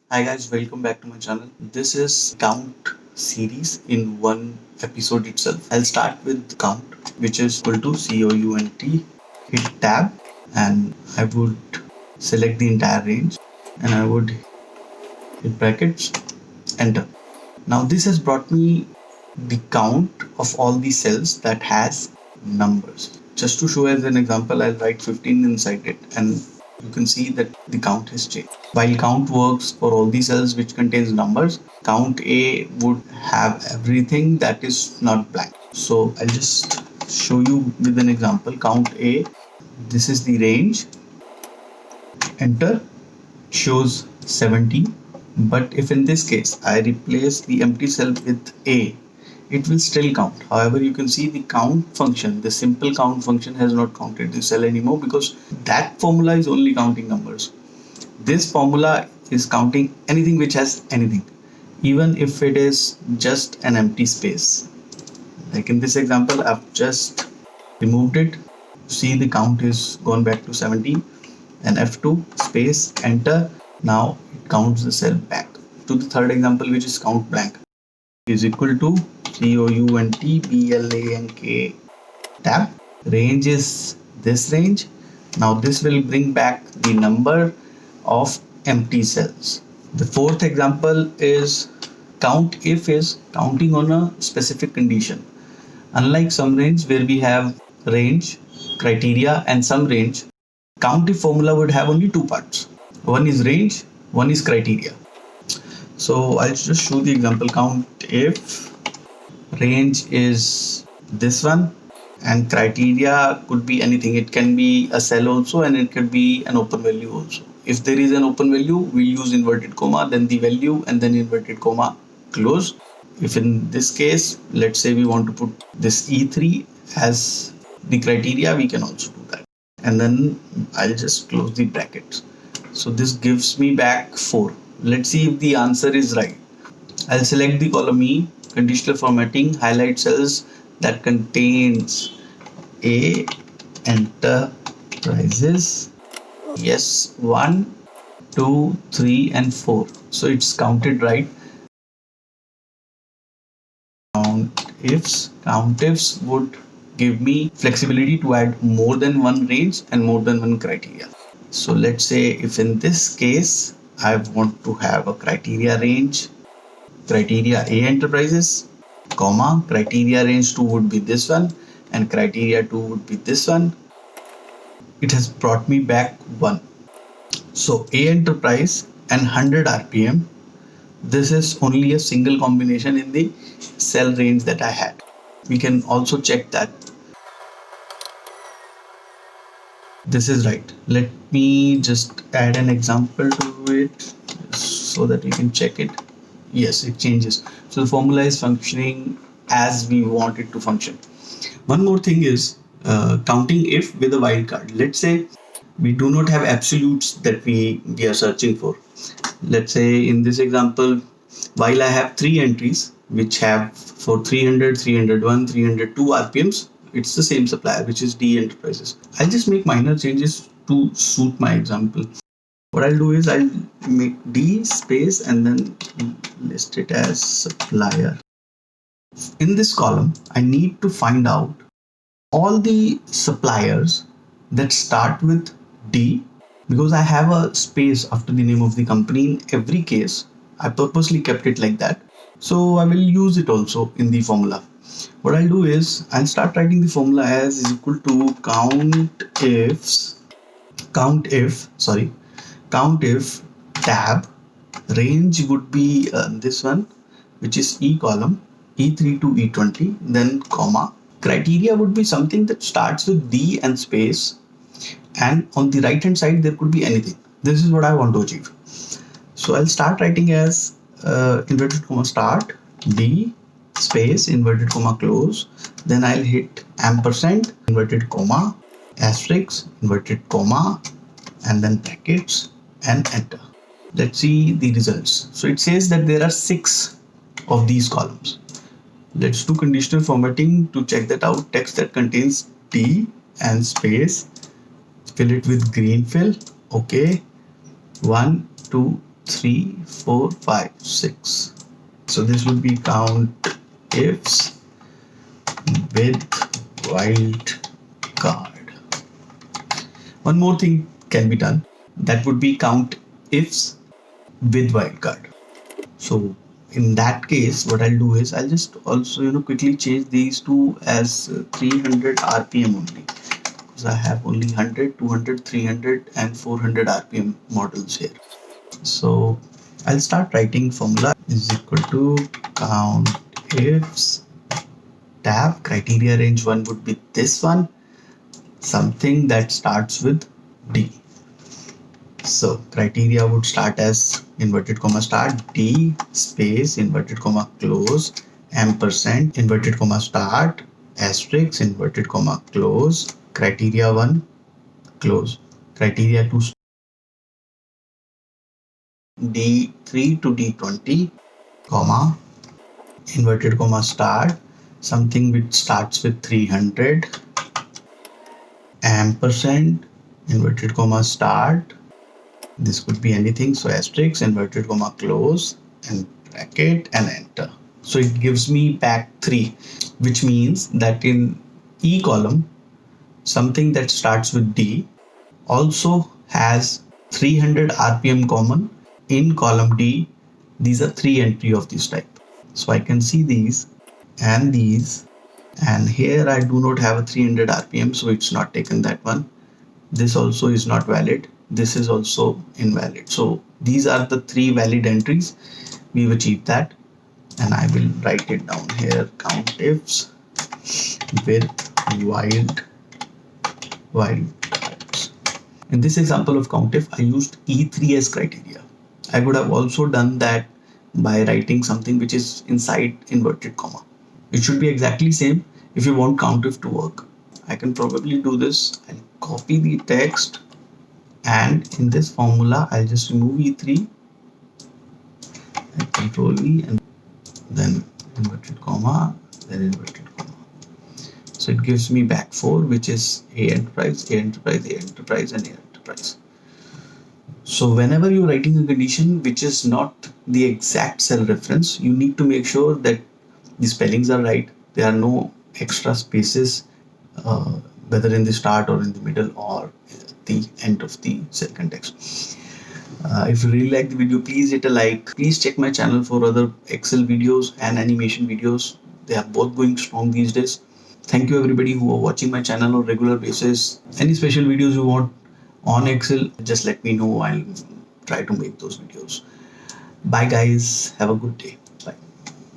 Hi guys, welcome back to my channel. This is Count series in one episode itself. I'll start with count, which is equal to COUNT, hit tab, and I would select the entire range and I would hit brackets, enter. Now this has brought me the count of all the cells that has numbers. Just to show as an example, I'll write 15 inside it and you can see that the count has changed. While count works for all the cells which contains numbers, count A would have everything that is not blank. So I'll just show you with an example. Count A, this is the range, enter, shows 17. But if in this case I replace the empty cell with A, it will still count. However, you can see the count function, the simple count function has not counted the cell anymore because that formula is only counting numbers. This formula is counting anything which has anything, even if it is just an empty space. Like in this example, I've just removed it. See, the count is gone back to 17 and F2 space enter. Now it counts the cell back. To the third example, which is count blank, is equal to COUNTBlank tab. Range is this range. Now this will bring back the number of empty cells. The fourth example is CountIF is counting on a specific condition. Unlike some range where we have range, criteria and some range, CountIF formula would have only two parts. One is range, one is criteria. So I'll just show the example. CountIF range is this one and criteria could be anything. It can be a cell also and it could be an open value also. If there is an open value, we'll use inverted comma, then the value and then inverted comma close. If in this case, let's say we want to put this E3 as the criteria, we can also do that. And then I'll just close the brackets. So this gives me back 4. Let's see if the answer is right. I'll select the column E, conditional formatting, highlight cells that contains A, enterprises. Yes, 1, 2, 3 and 4. So it's counted right. CountIFS would give me flexibility to add more than one range and more than one criteria. So let's say if in this case I want to have a criteria range, criteria A enterprises, comma, criteria range 2 would be this one and criteria 2 would be this one. It has brought me back 1. So A enterprise and 100 RPM, this is only a single combination in the cell range that I had. We can also check that this is right. Let me just add an example to it so that we can check it. Yes, it changes. So the formula is functioning as we want it to function. One more thing is counting if with a wildcard. Let's say we do not have absolutes that we are searching for. Let's say in this example, while I have 3 entries which have for 300, 301, 302 RPMs, it's the same supplier, which is D Enterprises. I'll just make minor changes to suit my example. What I'll do is I'll make D space and then list it as supplier. In this column, I need to find out all the suppliers that start with D because I have a space after the name of the company in every case. I purposely kept it like that. So I will use it also in the formula. What I'll do is I'll start writing the formula as is equal to CountIF tab. Range would be this one, which is E column, E3 to E20, then comma. Criteria would be something that starts with D and space, and on the right hand side there could be anything. This is what I want to achieve. So I'll start writing as inverted comma start, D space, inverted comma close, then I'll hit ampersand, inverted comma, asterisk, inverted comma, and then brackets and enter. Let's see the results. So it says that there are 6 of these columns. Let's do conditional formatting to check that out. Text that contains D and space, fill it with green fill. Okay, 1, 2, 3, 4, 5, 6. So this would be CountIFS with wildcard. One more thing can be done. That would be CountIFS with wildcard. So in that case, what I'll do is I'll just also quickly change these two as 300 RPM only, because I have only 100, 200, 300 and 400 RPM models here. So I'll start writing formula is equal to CountIFS tab. Criteria range 1 would be this one, something that starts with D. So criteria would start as inverted comma start D space inverted comma close ampersand inverted comma start asterisk inverted comma close criteria 1 close criteria 2 D3 to D20 comma inverted comma start something which starts with 300 ampersand inverted comma start. This could be anything, so asterisk inverted comma close and bracket and enter. So it gives me back 3, which means that in E column something that starts with D also has 300 RPM common. In column D, these are 3 entry of this type. So I can see these, and here I do not have a 300 RPM, so it's not taken that one. This also is not valid. This is also invalid. So these are the 3 valid entries. We've achieved that, and I will write it down here. CountIFS with wildcards. In this example of CountIF, I used E3 as criteria. I would have also done that by writing something which is inside inverted comma. It should be exactly same if you want CountIF to work. I can probably do this. I'll copy the text, and in this formula I'll just remove E3 and control V and then inverted comma, then inverted comma. So it gives me back 4, which is A enterprise, A enterprise, A enterprise and A enterprise. So whenever you're writing a condition which is not the exact cell reference, you need to make sure that the spellings are right. There are no extra spaces, whether in the start or in the middle or the end of the cell context. If you really like the video, please hit a like. Please check my channel for other Excel videos and animation videos. They are both going strong these days. Thank you everybody who are watching my channel on regular basis. Any special videos you want on Excel, just let me know. I'll try to make those videos. Bye guys, have a good day.